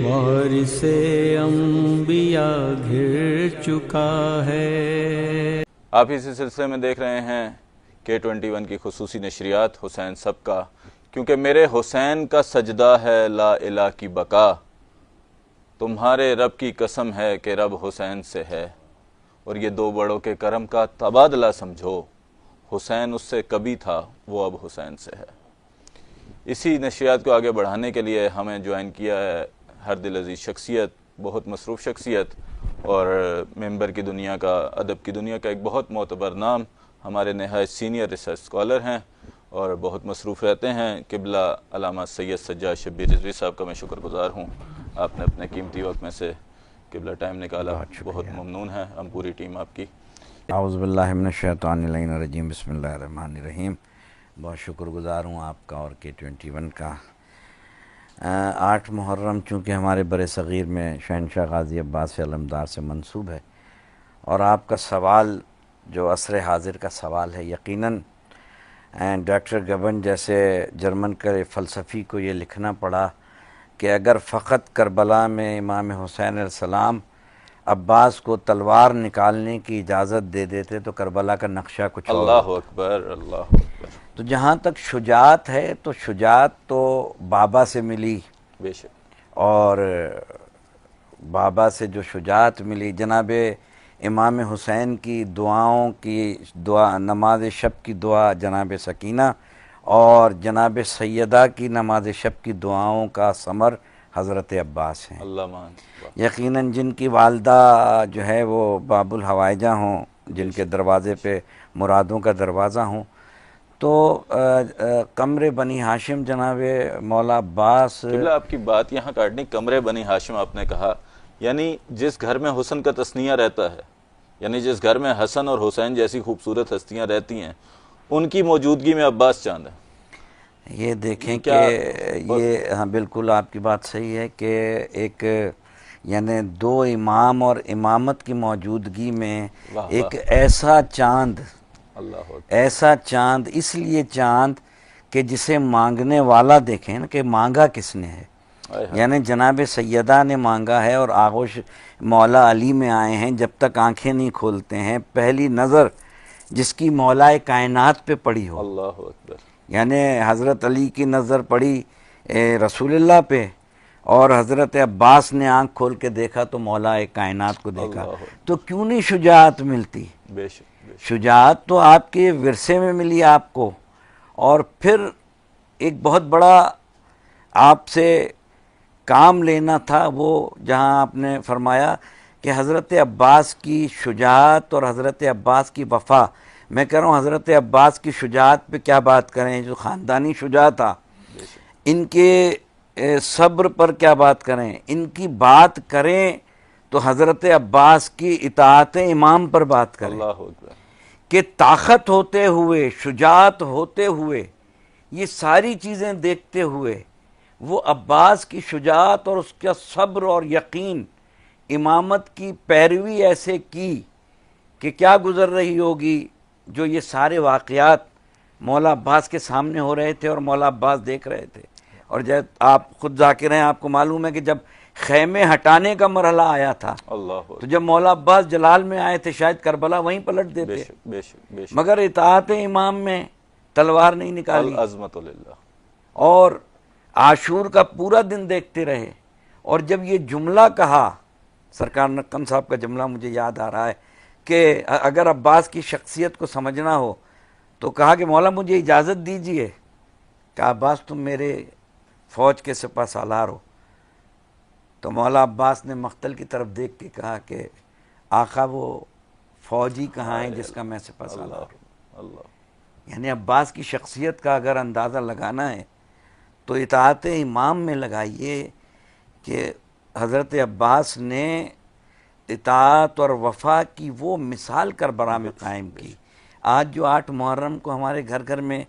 وارث انبیاء گھر چکا ہے۔ آپ اسی سلسلے میں دیکھ رہے ہیں K21 کی خصوصی نشریات حسین سب کا، کیونکہ میرے حسین کا سجدہ ہے لا الہ کی بقا، تمہارے رب کی قسم ہے کہ رب حسین سے ہے، اور یہ دو بڑوں کے کرم کا تبادلہ سمجھو، حسین اس سے کبھی تھا وہ اب حسین سے ہے۔ اسی نشریات کو آگے بڑھانے کے لیے ہمیں جوائن کیا ہے ہر دل عزیز شخصیت، بہت مصروف شخصیت اور ممبر کی دنیا کا، ادب کی دنیا کا ایک بہت معتبر نام، ہمارے نہایت سینئر ریسرچ اسکالر ہیں اور بہت مصروف رہتے ہیں، قبلہ علامہ سید سجاد شبیر رضوی صاحب کا میں شکر گزار ہوں، آپ نے اپنے قیمتی وقت میں سے قبلہ ٹائم نکالا، بہت ممنون ہے ہم پوری ٹیم آپ کی۔ اعوذ باللہ من الشیطان الرجیم، بسم اللہ الرحمن الرحیم۔ بہت شکر گزار ہوں آپ کا اور K21 کا۔ 8 محرم چونکہ ہمارے بر صغیر میں شہنشاہ غازی عباس علمدار سے منسوب ہے، اور آپ کا سوال جو عصر حاضر کا سوال ہے، یقیناً ڈاکٹر گبن جیسے جرمن کے فلسفی کو یہ لکھنا پڑا کہ اگر فقط کربلا میں امام حسین علیہ السلام عباس کو تلوار نکالنے کی اجازت دے دیتے تو کربلا کا نقشہ کچھ اور اللہ ہوتا۔ اکبر، اللہ اکبر۔ تو جہاں تک شجاعت ہے تو شجاعت تو بابا سے ملی، بے شک۔ اور بابا سے جو شجاعت ملی، جناب امام حسین کی دعاؤں کی دعا، نماز شب کی دعا جناب سکینہ، اور جناب سیدہ کی نماز شب کی دعاؤں کا ثمر حضرت عباس ہیں۔ اللہ مان۔ یقیناً جن کی والدہ جو ہے وہ باب الحوائجہ ہوں، جن کے دروازے پہ مرادوں کا دروازہ ہوں، تو قمر بنی ہاشم جناب مولا عباس۔ قبلہ آپ کی بات یہاں کاٹنی، قمر بنی ہاشم آپ نے کہا، یعنی جس گھر میں حسن کا تثنیہ رہتا ہے، یعنی جس گھر میں حسن اور حسین جیسی خوبصورت ہستیاں رہتی ہیں، ان کی موجودگی میں عباس چاند ہے۔ یہ دیکھیں کہ یہ ہاں بالکل آپ کی بات صحیح ہے کہ ایک یعنی دو امام اور امامت کی موجودگی میں ایک ایسا چاند، ایسا چاند، اس لیے چاند کہ جسے مانگنے والا دیکھیں نا کہ مانگا کس نے ہے، یعنی جناب سیدہ نے مانگا ہے اور آغوش مولا علی میں آئے ہیں، جب تک آنکھیں نہیں کھولتے ہیں پہلی نظر جس کی مولا کائنات پہ پڑی ہو، اللہ اکبر، یعنی حضرت علی کی نظر پڑی رسول اللہ پہ، اور حضرت عباس نے آنکھ کھول کے دیکھا تو مولا کائنات کو دیکھا، تو کیوں نہیں شجاعت ملتی؟ بے شک۔ شجاعت تو آپ کے ورثے میں ملی آپ کو، اور پھر ایک بہت بڑا آپ سے کام لینا تھا، وہ جہاں آپ نے فرمایا کہ حضرت عباس کی شجاعت اور حضرت عباس کی وفا، میں کہہ رہا ہوں حضرت عباس کی شجاعت پہ کیا بات کریں، جو خاندانی شجاعت تھا، ان کے صبر پر کیا بات کریں، ان کی بات کریں تو حضرت عباس کی اطاعت امام پر بات کریں، اللہ اکبر، کہ طاقت ہوتے ہوئے، شجاعت ہوتے ہوئے، یہ ساری چیزیں دیکھتے ہوئے وہ عباس کی شجاعت اور اس کا صبر اور یقین، امامت کی پیروی ایسے کی کہ کیا گزر رہی ہوگی، جو یہ سارے واقعات مولا عباس کے سامنے ہو رہے تھے اور مولا عباس دیکھ رہے تھے۔ اور جب آپ خود ذاکر ہیں، آپ کو معلوم ہے کہ جب خیمے ہٹانے کا مرحلہ آیا تھا تو جب مولا عباس جلال میں آئے تھے شاید کربلا وہیں پلٹ دیتے، مگر اطاعت امام میں تلوار نہیں نکالی، العظمت للہ، اور عاشور کا پورا دن دیکھتے رہے۔ اور جب یہ جملہ کہا، سرکار نقم صاحب کا جملہ مجھے یاد آ رہا ہے کہ اگر عباس کی شخصیت کو سمجھنا ہو تو کہا کہ مولا مجھے اجازت دیجئے کہ عباس تم میرے فوج کے سپہ سالار ہو، تو مولا عباس نے مقتل کی طرف دیکھ کے کہا کہ آقا وہ فوجی کہاں ہے جس کا میں سپہ سالار ہوں۔ یعنی عباس کی شخصیت کا اگر اندازہ لگانا ہے تو اطاعت امام میں لگائیے کہ حضرت عباس نے اطاعت اور وفا کی وہ مثال کربلا میں قائم کی۔ آج جو 8 محرم کو ہمارے گھر گھر میں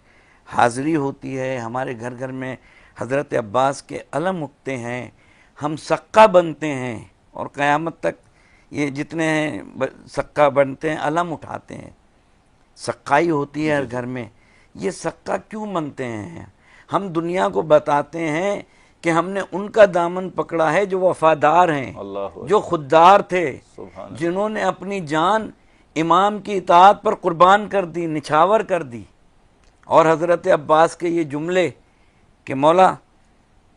حاضری ہوتی ہے، ہمارے گھر گھر میں حضرت عباس کے علم اٹھتے ہیں، ہم سقہ بنتے ہیں، اور قیامت تک یہ جتنے ہیں سقہ بنتے ہیں، علم اٹھاتے ہیں، سقائی ہوتی ہے ہر گھر میں۔ یہ سقہ کیوں بنتے ہیں؟ ہم دنیا کو بتاتے ہیں کہ ہم نے ان کا دامن پکڑا ہے جو وفادار ہیں، اللہ جو خوددار تھے، سبحان اللہ۔ جنہوں نے اپنی جان امام کی اطاعت پر قربان کر دی، نچھاور کر دی۔ اور حضرت عباس کے یہ جملے کہ مولا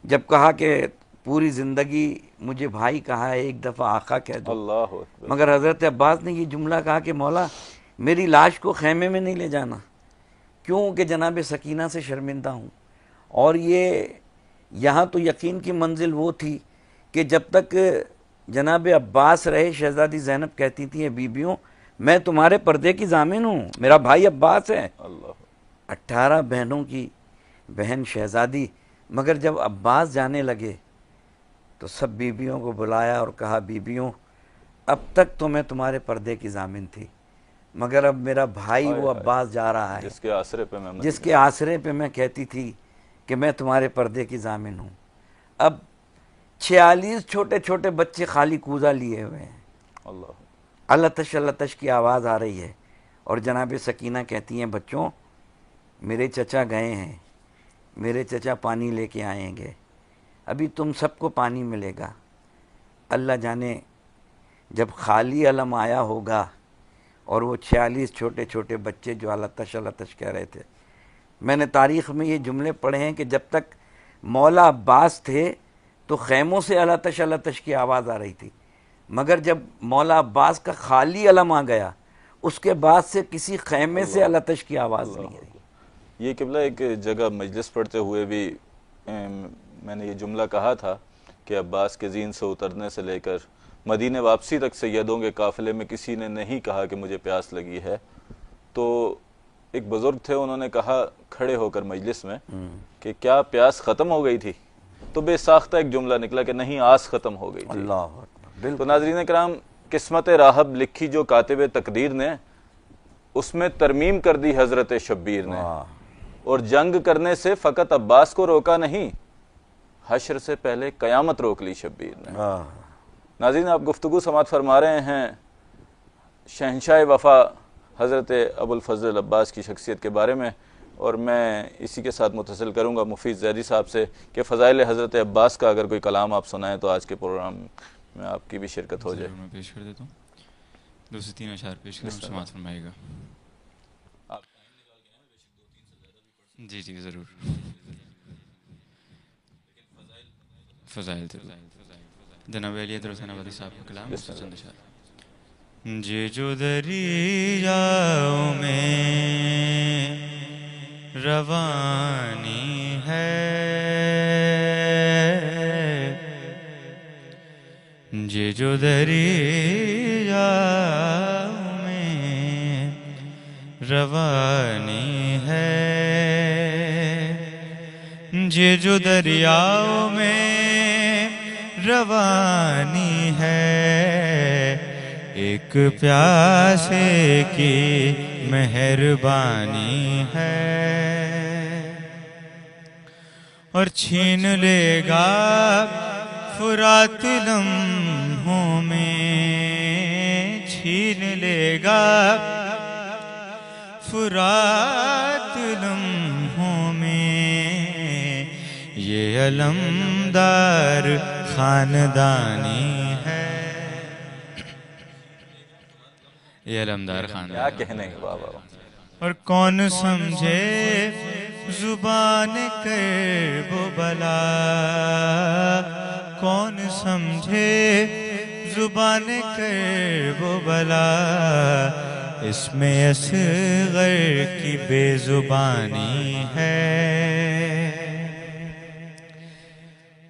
جب کہا کہ پوری زندگی مجھے بھائی کہا ہے، ایک دفعہ آقا کہہ دو، اللہ اکبر۔ مگر حضرت عباس نے یہ جملہ کہا کہ مولا میری لاش کو خیمے میں نہیں لے جانا، کیوں کہ جناب سکینہ سے شرمندہ ہوں۔ اور یہ یہاں تو یقین کی منزل وہ تھی کہ جب تک جناب عباس رہے، شہزادی زینب کہتی تھی بیبیوں میں تمہارے پردے کی ضامن ہوں، میرا بھائی عباس ہے۔ اللہ 18 بہنوں کی بہن شہزادی، مگر جب عباس جانے لگے تو سب بیبیوں کو بلایا اور کہا بیبیوں اب تک تو میں تمہارے پردے کی ضامن تھی، مگر اب میرا بھائی وہ عباس جا رہا ہے جس کے آسرے پہ میں جس کے آسرے پہ میں کہتی تھی کہ میں تمہارے پردے کی ضامن ہوں۔ اب 46 چھوٹے چھوٹے بچے خالی کوزہ لیے ہوئے ہیں، اللہ تش کی آواز آ رہی ہے، اور جناب سکینہ کہتی ہیں بچوں میرے چچا گئے ہیں، میرے چچا پانی لے کے آئیں گے، ابھی تم سب کو پانی ملے گا، اللہ جانے جب خالی علم آیا ہوگا اور وہ 46 چھوٹے چھوٹے بچے جو اللہ تش کہہ رہے تھے۔ میں نے تاریخ میں یہ جملے پڑھے ہیں کہ جب تک مولا عباس تھے تو خیموں سے اللہ تش کی آواز آ رہی تھی، مگر جب مولا عباس کا خالی علم آ گیا اس کے بعد سے کسی خیمے سے اللہ تش کی آواز نہیں آئی۔ یہ قبلہ ایک جگہ مجلس پڑھتے ہوئے بھی میں نے یہ جملہ کہا تھا کہ عباس کے زین سے اترنے سے لے کر مدینے واپسی تک سیدوں کے قافلے میں کسی نے نہیں کہا کہ مجھے پیاس لگی ہے۔ تو ایک بزرگ تھے، انہوں نے کہا کھڑے ہو کر مجلس میں کہ کیا پیاس ختم ہو گئی تھی؟ تو بے ساختہ ایک جملہ نکلا کہ نہیں، آس ختم ہو گئی تھی۔ اللہ تو ناظرین کرام، قسمت راہب لکھی جو کاتب تقدیر نے، اس میں ترمیم کر دی حضرت شبیر نے، اور جنگ کرنے سے فقط عباس کو روکا نہیں، حشر سے پہلے قیامت روک لی شبیر نے۔ ناظرین آپ گفتگو سماعت فرما رہے ہیں شہنشاہ وفا حضرت ابو الفضل عباس کی شخصیت کے بارے میں، اور میں اسی کے ساتھ متصل کروں گا مفید زیدی صاحب سے کہ فضائل حضرت عباس کا اگر کوئی کلام آپ سنائیں تو آج کے پروگرام میں آپ کی بھی شرکت ہو جائے۔ میں پیش کر دیتا ہوں، 2 سے 3 اشعار پیش کریں، سماعت فرمائے گا۔ جی جی ضرور۔ فضائل جناب علی حسین آبادی صاحب کا کلام، اس سے چند اشعار۔ جے جو دریاؤں میں روانی ہے، جے جو دریاؤں میں روانی ہے، جے جو دریاؤں میں روانی ہے، ایک پیاسے کی مہربانی ہے، اور چھین لے گا فرات لمحوں میں، چھین لے گا فرات لمحوں میں، یہ علمدار خاندانی ہے، یہ علمدار خاندان کیا کہنے کے بابا۔ اور کون سمجھے زبان کرب و بلا، کون سمجھے زبان کرب و بلا، اس میں اصغر کی بے زبانی ہے۔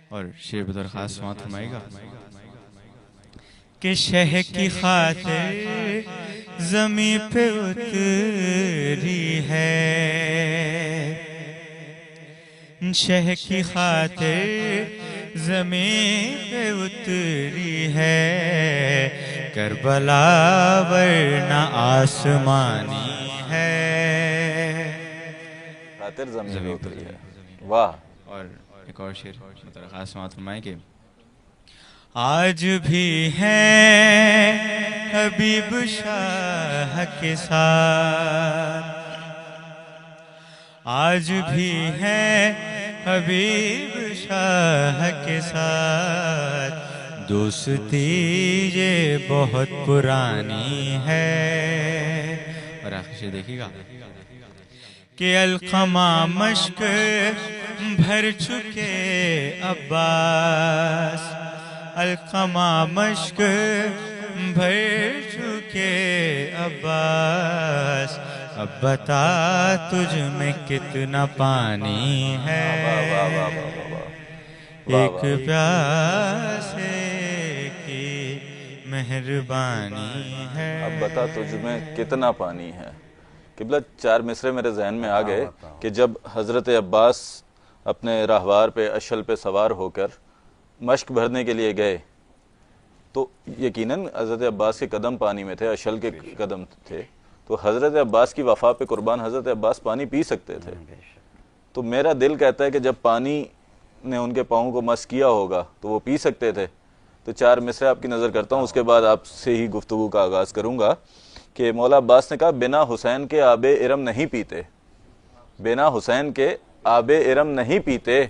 اور شعر بدر خاص سماعت فرمائے گا کہ شہ کی خاطر زمین پہ اتری ہے، شہ کی خاطر زمین پہ اتری ہے، کربلا ورنہ آسمانی ہے، خاطر زمین پہ اتری ہے۔ واہ۔ اور ایک اور شعر خاص سماعت فرمائیں کہ آج بھی ہیں حبیب شاہ کے ساتھ، آج بھی ہیں حبیب شاہ کے ساتھ دوستی یہ بہت پرانی ہے. اور آخر سے دیکھیے گا کہ القمہ مشک بھر چکے عباس، القمہ مشک بھر چکے عباس، اب بتا تجھ میں کتنا پانی ہے، ایک پیاسے کی مہربانی ہے. اب بتا تجھ میں کتنا پانی ہے. قبلہ 4 مصرے میرے ذہن میں آ گئے کہ جب حضرت عباس اپنے راہوار پہ اشل پہ سوار ہو کر مشک بھرنے کے لیے گئے تو یقیناً حضرت عباس کے قدم پانی میں تھے، اشل کے قدم تھے، تو حضرت عباس کی وفا پہ قربان حضرت عباس پانی پی سکتے تھے. تو میرا دل کہتا ہے کہ جب پانی نے ان کے پاؤں کو مس کیا ہوگا تو وہ پی سکتے تھے. تو 4 مصرے آپ کی نظر کرتا ہوں، اس کے بعد آپ سے ہی گفتگو کا آغاز کروں گا کہ مولا عباس نے کہا بنا حسین کے آب ارم نہیں پیتے، بنا حسین کے آب ارم نہیں پیتے،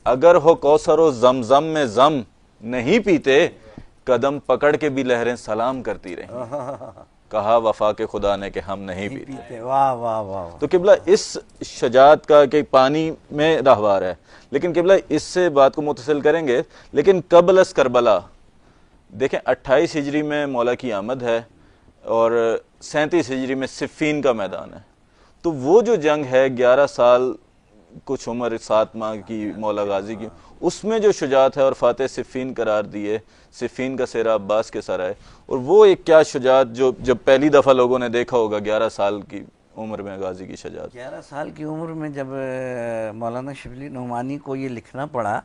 اگر ہو کوثر و زمزم میں زم نہیں پیتے، قدم پکڑ کے بھی لہریں سلام کرتی رہیں، کہا وفا کے خدا نے کہ ہم نہیں پیتے. واہ واہ واہ. تو قبلہ اس شجاعت کا کہ پانی میں راہوار ہے، لیکن قبلہ اس سے بات کو متصل کریں گے. لیکن قبل از کربلا دیکھیں 28 ہجری میں مولا کی آمد ہے اور 37 ہجری میں صفین کا میدان ہے. تو وہ جو جنگ ہے 11 سال کچھ عمر 7 ماہ کی مولا غازی کی، اس میں جو شجاعت ہے اور فاتح صفین قرار دیے، صفین کا سہرا عباس کے سر آئے، اور وہ ایک کیا شجاعت جو جب پہلی دفعہ لوگوں نے دیکھا ہوگا 11 سال کی عمر میں غازی کی شجاعت. 11 سال کی عمر میں جب مولانا شبلی نعمانی کو یہ لکھنا پڑا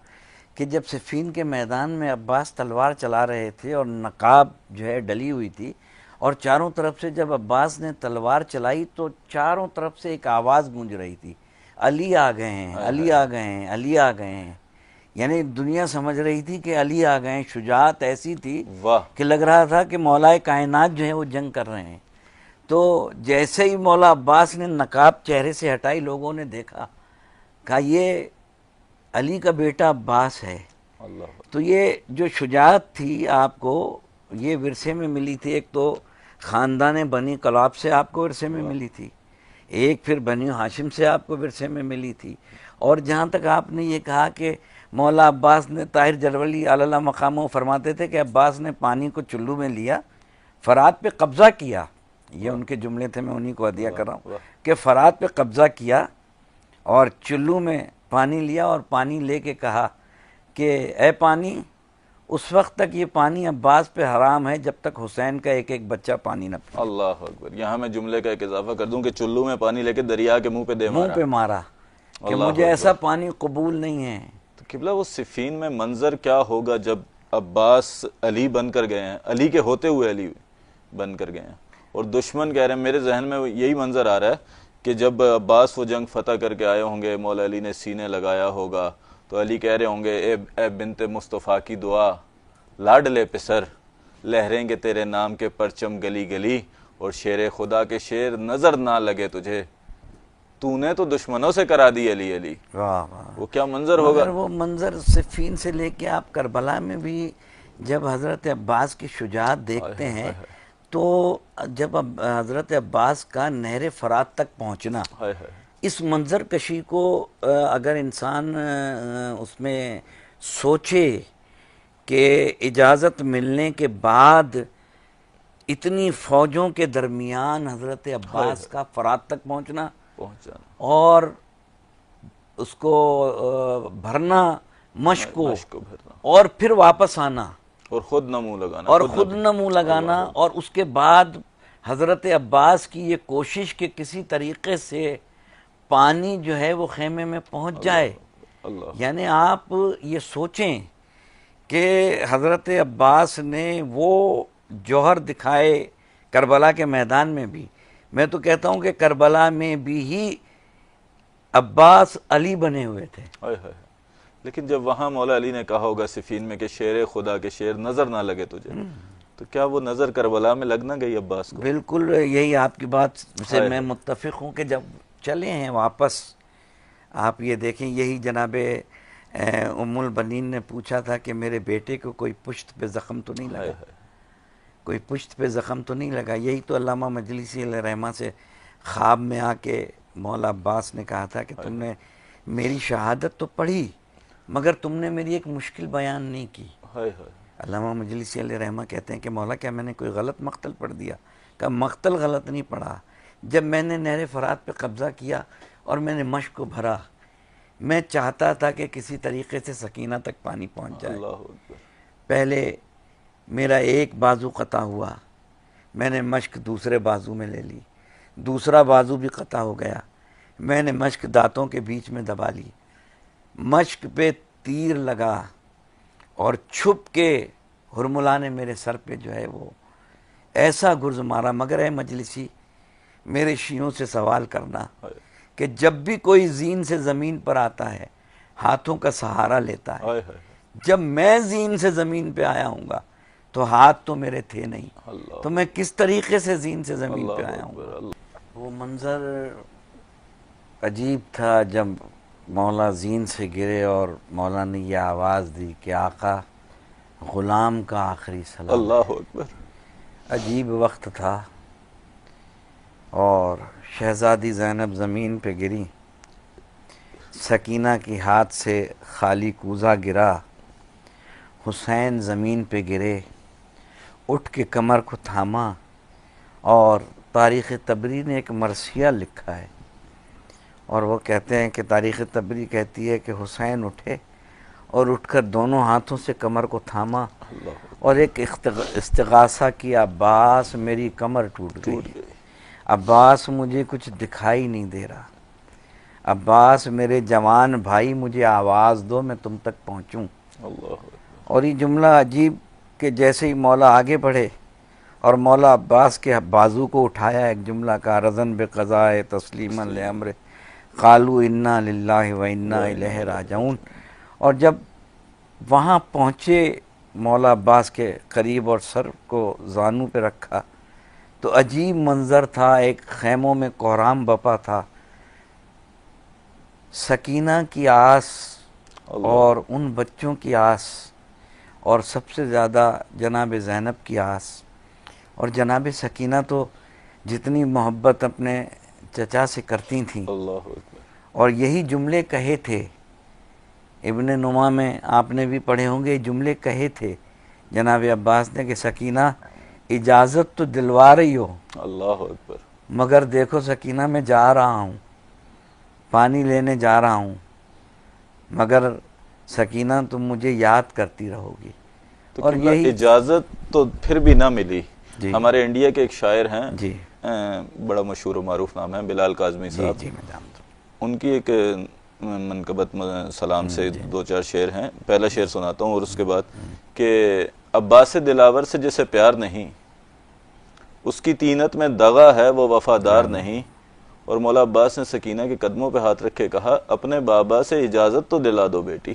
کہ جب صفین کے میدان میں عباس تلوار چلا رہے تھے اور نقاب جو ہے ڈلی ہوئی تھی، اور چاروں طرف سے جب عباس نے تلوار چلائی تو چاروں طرف سے ایک آواز گونج رہی تھی، علی آ گئے ہیں، علی آ گئے ہیں، علی آ گئے ہیں. یعنی دنیا سمجھ رہی تھی کہ علی آ گئے ہیں. شجاعت ایسی تھی واہ، کہ لگ رہا تھا کہ مولا کائنات جو ہے وہ جنگ کر رہے ہیں. تو جیسے ہی مولا عباس نے نقاب چہرے سے ہٹائی، لوگوں نے دیکھا، کہا یہ علی کا بیٹا عباس ہے. اللہ. تو یہ جو شجاعت تھی آپ کو یہ ورثے میں ملی تھی. ایک تو خاندان بنی کلاب سے آپ کو ورثے میں ملی تھی، ایک پھر بنی ہاشم سے آپ کو ورثے میں ملی تھی. اور جہاں تک آپ نے یہ کہا کہ مولا عباس نے، طاہر جلولی علی مقامہ فرماتے تھے کہ عباس نے پانی کو چلو میں لیا، فرات پہ قبضہ کیا. یہ ان کے جملے تھے، میں انہی کو عطیہ کر رہا ہوں کہ فرات پہ قبضہ کیا اور چلو میں پانی لیا، اور پانی لے کے کہا کہ اے پانی، اس وقت تک یہ پانی عباس پہ حرام ہے جب تک حسین کا ایک ایک بچہ پانی نہ پی. اللہ اکبر. یہاں میں جملے کا ایک اضافہ کر دوں کہ چلو میں پانی لے کے دریا کے منہ پہ دے منہ پہ مارا کہ مجھے ایسا پانی قبول نہیں ہے. تو قبلہ وہ صفین میں منظر کیا ہوگا جب عباس علی بن کر گئے ہیں، علی کے ہوتے ہوئے علی بن کر گئے ہیں، اور دشمن کہہ رہے ہیں. میرے ذہن میں یہی منظر آ رہا ہے کہ جب عباس وہ جنگ فتح کر کے آئے ہوں گے، مولا علی نے سینے لگایا ہوگا تو علی کہہ رہے ہوں گے اے بنت مصطفیٰ کی دعا، لاڈلے پسر، لہریں گے تیرے نام کے پرچم گلی گلی، اور شیر خدا کے شیر نظر نہ لگے تجھے، تو نے تو دشمنوں سے کرا دی علی علی. واہ واہ. وہ کیا منظر ہوگا. مگر وہ منظر صفین سے لے کے آپ کربلا میں بھی جب حضرت عباس کی شجاعت دیکھتے ہیں تو جب حضرت عباس کا نہر فرات تک پہنچنا، اس منظر کشی کو اگر انسان اس میں سوچے کہ اجازت ملنے کے بعد اتنی فوجوں کے درمیان حضرت عباس کا فرات تک پہنچنا اور اس کو بھرنا مشق کو، اور پھر واپس آنا اور خود نہ منہ لگانا، اور خود نہ منہ لگانا، اور اس کے بعد حضرت عباس کی یہ کوشش کہ کسی طریقے سے پانی جو ہے وہ خیمے میں پہنچ جائے. یعنی آپ یہ سوچیں کہ حضرت عباس نے وہ جوہر دکھائے کربلا کے میدان میں بھی. میں تو کہتا ہوں کہ کربلا میں بھی ہی عباس علی بنے ہوئے تھے. لیکن جب وہاں مولا علی نے کہا ہوگا صفین میں کہ شیر خدا کے شیر نظر نہ لگے تجھے، تو کیا وہ نظر کربلا میں لگ نہ گئی عباس کو؟ بالکل یہی آپ کی بات سے میں متفق ہوں کہ جب چلے ہیں واپس آپ یہ دیکھیں، یہی جناب ام البنین نے پوچھا تھا کہ میرے بیٹے کو کوئی پشت پہ زخم تو نہیں لگا، کوئی پشت پہ زخم تو نہیں لگا. یہی تو علامہ مجلسی علیہ رحمہ سے خواب میں آ کے مولا عباس نے کہا تھا کہ تم نے میری شہادت تو پڑھی مگر تم نے میری ایک مشکل بیان نہیں کی. علامہ مجلسی علیہ رحمہ کہتے ہیں کہ مولا کیا میں نے کوئی غلط مقتل پڑھ دیا؟ کہ مقتل غلط نہیں پڑھا. جب میں نے نہر فرات پہ قبضہ کیا اور میں نے مشق کو بھرا، میں چاہتا تھا کہ کسی طریقے سے سکینہ تک پانی پہنچ جائے. پہلے میرا ایک بازو قطع ہوا، میں نے مشق دوسرے بازو میں لے لی، دوسرا بازو بھی قطع ہو گیا، میں نے مشق دانتوں کے بیچ میں دبا لی. مشق پہ تیر لگا اور چھپ کے ہرملا نے میرے سر پہ جو ہے وہ ایسا گرز مارا. مگر اے مجلسی، میرے شیعوں سے سوال کرنا کہ جب بھی کوئی زین سے زمین پر آتا ہے ہاتھوں کا سہارا لیتا ہے، جب میں زین سے زمین پہ آیا ہوں گا تو ہاتھ تو میرے تھے نہیں، تو میں کس طریقے سے زین سے زمین پہ آیا ہوں گا. وہ منظر عجیب تھا جب مولا زین سے گرے اور مولا نے یہ آواز دی کہ آقا غلام کا آخری سلام. اللہ اکبر. عجیب وقت تھا. اور شہزادی زینب زمین پہ گری، سکینہ کی ہاتھ سے خالی کوزہ گرا، حسین زمین پہ گرے، اٹھ کے کمر کو تھاما. اور تاریخ تبری نے ایک مرثیہ لکھا ہے اور وہ کہتے ہیں کہ تاریخ تبری کہتی ہے کہ حسین اٹھے اور اٹھ کر دونوں ہاتھوں سے کمر کو تھاما اور ایک استغاثہ کیا، عباس میری کمر ٹوٹ گئی، عباس مجھے کچھ دکھائی نہیں دے رہا، عباس میرے جوان بھائی مجھے آواز دو میں تم تک پہنچوں. اور یہ جملہ عجیب کہ جیسے ہی مولا آگے بڑھے اور مولا عباس کے بازو کو اٹھایا، ایک جملہ کا رضن بقضاء تسلیما لامر قالوا انا للہ و انا الیہ راجعون. اور جب وہاں پہنچے مولا عباس کے قریب اور سر کو زانو پہ رکھا تو عجیب منظر تھا. ایک خیموں میں کوہرام بپا تھا، سکینہ کی آس اور ان بچوں کی آس اور سب سے زیادہ جناب زینب کی آس. اور جناب سکینہ تو جتنی محبت اپنے چچا سے کرتی تھیں اور یہی جملے کہے تھے. ابن نما میں آپ نے بھی پڑھے ہوں گے، جملے کہے تھے جناب عباس نے کہ سکینہ اجازت تو دلوا رہی ہو، اللہ اکبر، مگر دیکھو سکینہ میں جا رہا ہوں، پانی لینے جا رہا ہوں، مگر سکینہ تم مجھے یاد کرتی رہو گی. اور یہی اجازت تو پھر بھی نہ ملی. جی ہمارے انڈیا کے ایک شاعر ہیں، جی بڑا مشہور و معروف نام ہے بلال کاظمی صاحب. جی میں جانتا ہوں. ان کی ایک منقبت سلام سے دو چار شعر ہیں. پہلا شعر سناتا ہوں اور اس کے بعد کہ عباس دلاور سے جسے پیار نہیں، اس کی طینت میں دغا ہے وہ وفادار نہیں. اور مولا عباس نے سکینہ کے قدموں پہ ہاتھ رکھ کے کہا اپنے بابا سے اجازت تو دلا دو بیٹی،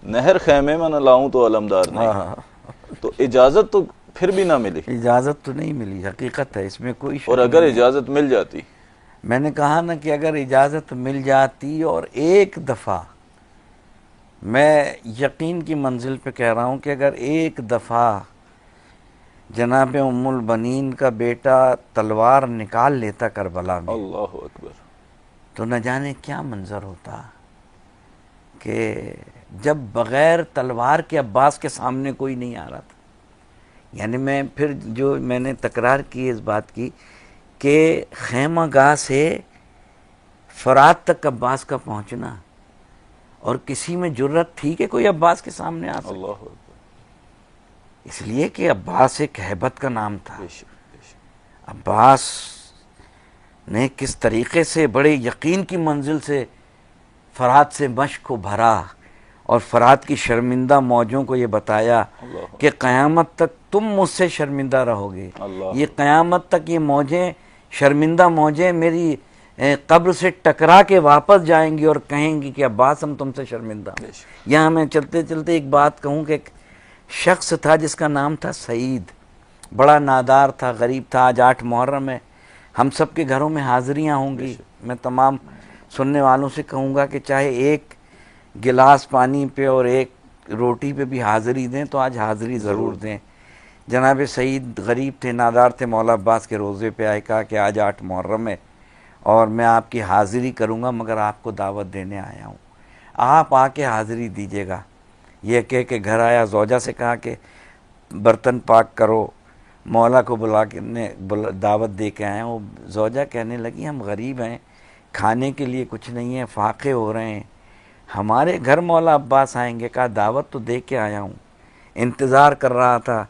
نہر خیمے میں نہ لاؤں تو علمدار نہیں. تو اجازت تو پھر بھی نہ ملی. اجازت تو نہیں ملی، حقیقت ہے، اس میں کوئی شک اور اگر اجازت مل جاتی، میں نے کہا نا کہ اگر اجازت مل جاتی اور ایک دفعہ، میں یقین کی منزل پہ کہہ رہا ہوں کہ اگر ایک دفعہ جناب ام البنین کا بیٹا تلوار نکال لیتا کربلا میں، اللہ اکبر، تو نہ جانے کیا منظر ہوتا کہ جب بغیر تلوار کے عباس کے سامنے کوئی نہیں آ رہا تھا. یعنی میں پھر جو میں نے تکرار کی اس بات کی کہ خیمہ گاہ سے فرات تک عباس کا پہنچنا، اور کسی میں جرت تھی کہ کوئی عباس کے سامنے آ سکے؟ اللہ اکبر. اس لیے کہ عباس ایک ہیبت کا نام تھا. بے شک، بے شک. عباس نے کس طریقے سے بڑے یقین کی منزل سے فرات سے مشق کو بھرا اور فرات کی شرمندہ موجوں کو یہ بتایا کہ قیامت تک تم مجھ سے شرمندہ رہو گے. یہ قیامت تک یہ موجیں، شرمندہ موجیں میری قبر سے ٹکرا کے واپس جائیں گی اور کہیں گی کہ عباس ہم تم سے شرمندہ. یہاں میں چلتے چلتے ایک بات کہوں کہ ایک شخص تھا جس کا نام تھا سعید، بڑا نادار تھا، غریب تھا. آج 8 محرم ہے، ہم سب کے گھروں میں حاضریاں ہوں گی. میں تمام سننے والوں سے کہوں گا کہ چاہے ایک گلاس پانی پہ اور ایک روٹی پہ بھی حاضری دیں تو آج حاضری ضرور دیں. جناب سعید غریب تھے، نادار تھے، مولا عباس کے روزے پہ آئے، کہا کہ آج 8 محرم ہے اور میں آپ کی حاضری کروں گا مگر آپ کو دعوت دینے آیا ہوں، آپ آ کے حاضری دیجیے گا. یہ کہہ کے گھر آیا، زوجہ سے کہا کہ برتن پاک کرو، مولا کو بلا کے دعوت دے کے آئے. وہ زوجہ کہنے لگی ہم غریب ہیں، کھانے کے لیے کچھ نہیں ہے، فاقے ہو رہے ہیں، ہمارے گھر مولا عباس آئیں گے؟ کہا دعوت تو دے کے آیا ہوں، انتظار کر رہا تھا.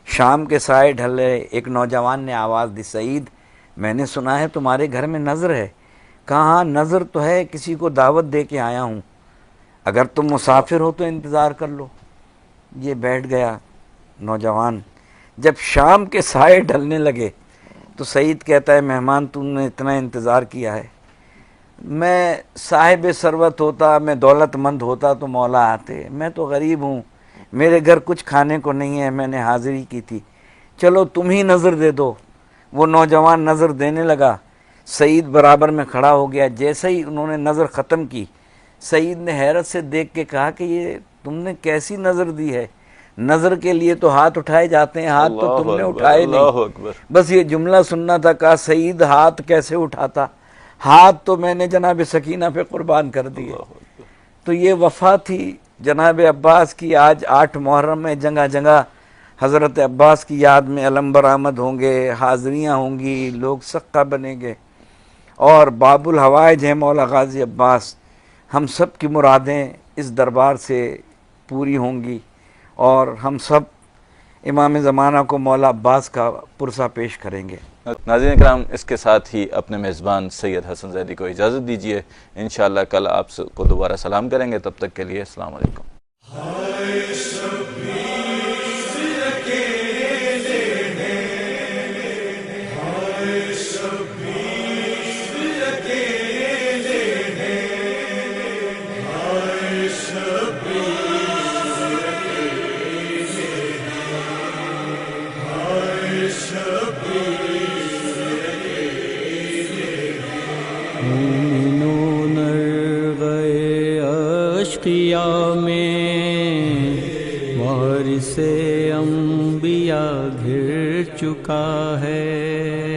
شام کے سائے ڈھلے، ایک نوجوان نے آواز دی، سعید میں نے سنا ہے تمہارے گھر میں نذر ہے. کہا ہاں نذر تو ہے، کسی کو دعوت دے کے آیا ہوں، اگر تم مسافر ہو تو انتظار کر لو. یہ بیٹھ گیا نوجوان. جب شام کے سائے ڈھلنے لگے تو سعید کہتا ہے مہمان تم نے اتنا انتظار کیا ہے، میں صاحب ثروت ہوتا، میں دولت مند ہوتا تو مولا آتے، میں تو غریب ہوں، میرے گھر کچھ کھانے کو نہیں ہے، میں نے حاضری کی تھی، چلو تم ہی نظر دے دو. وہ نوجوان نظر دینے لگا، سعید برابر میں کھڑا ہو گیا. جیسے ہی انہوں نے نظر ختم کی، سعید نے حیرت سے دیکھ کے کہا کہ یہ تم نے کیسی نظر دی ہے؟ نظر کے لیے تو ہاتھ اٹھائے جاتے ہیں، ہاتھ تو تم نے اٹھائے نہیں. بس یہ جملہ سننا تھا. کہا سعید ہاتھ کیسے اٹھاتا، ہاتھ تو میں نے جناب سکینہ پہ قربان کر دیے. تو یہ وفا تھی جناب عباس کی. آج 8 محرم میں جگہ جگہ حضرت عباس کی یاد میں علم برآمد ہوں گے، حاضریاں ہوں گی، لوگ سقہ بنیں گے، اور باب الحوائج ہے مولا غازی عباس. ہم سب کی مرادیں اس دربار سے پوری ہوں گی اور ہم سب امام زمانہ کو مولا عباس کا پرسہ پیش کریں گے. ناظرین کرام، اس کے ساتھ ہی اپنے میزبان سید حسن زیدی کو اجازت دیجیے. انشاءاللہ کل آپ کو دوبارہ سلام کریں گے. تب تک کے لیے السلام علیکم. مومنون گئے اشقیا میں، وارث انبیاء گھر چکا ہے.